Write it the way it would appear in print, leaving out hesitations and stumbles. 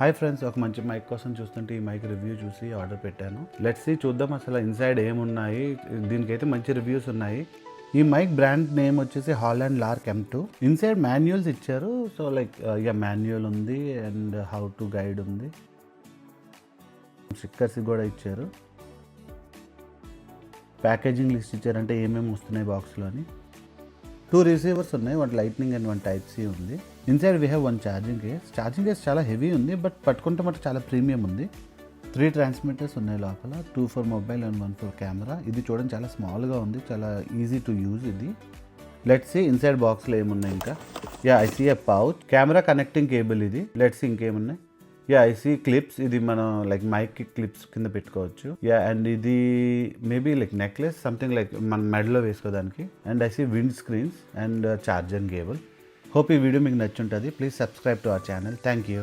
Hi friends, ఒక మంచి mic కోసం చూస్తుంటే ఈ మైక్ రివ్యూ చూసి ఆర్డర్ పెట్టాను. లెట్స్ సీ, చూద్దాం అసలు ఇన్సైడ్ ఏమున్నాయి. దీనికైతే మంచి రివ్యూస్ ఉన్నాయి. ఈ మైక్ బ్రాండ్ నేమ్ వచ్చేసి Hollyland Lark M2. Inside manuals ఇచ్చారు. సో లైక్ మాన్యువల్ ఉంది అండ్ హౌ టు గైడ్ ఉంది. స్టిక్కర్స్ కూడా ఇచ్చారు. ప్యాకేజింగ్ లిస్ట్ ఇచ్చారంటే ఏమేమి వస్తున్నాయి బాక్స్లోని. 2 రిసీవర్స్ ఉన్నాయి, 1 లైట్నింగ్ అండ్ 1 Type-C ఉంది. Inside we have 1 charging case. Charging case చాలా హెవీ ఉంది, బట్ పట్టుకుంటే మటు చాలా ప్రీమియం ఉంది. 3 ట్రాన్స్మిటర్స్ ఉన్నాయి లోపల, 2 for mobile and 1 for camera. ఇది చూడండి చాలా స్మాల్గా ఉంది, చాలా ఈజీ టు యూజ్ ఇది. లెట్స్ సీ ఇన్సైడ్ బాక్స్లో ఏమున్నాయి ఇంకా. I see a pouch, camera connecting cable ఇది. లెట్స్ సీ ఇంకేమున్నాయి. ఐ సీ క్లిప్స్, ఇది మనం లైక్ మైక్ క్లిప్స్ కింద పెట్టుకోవచ్చు. అండ్ ఇది maybe like necklace something like మన మెడలో వేసుకోవడానికి. And I see wind screens and charger cable. Hope ఈ వీడియో మీకు నచ్చుంటుంది. Please subscribe to our channel. Thank you.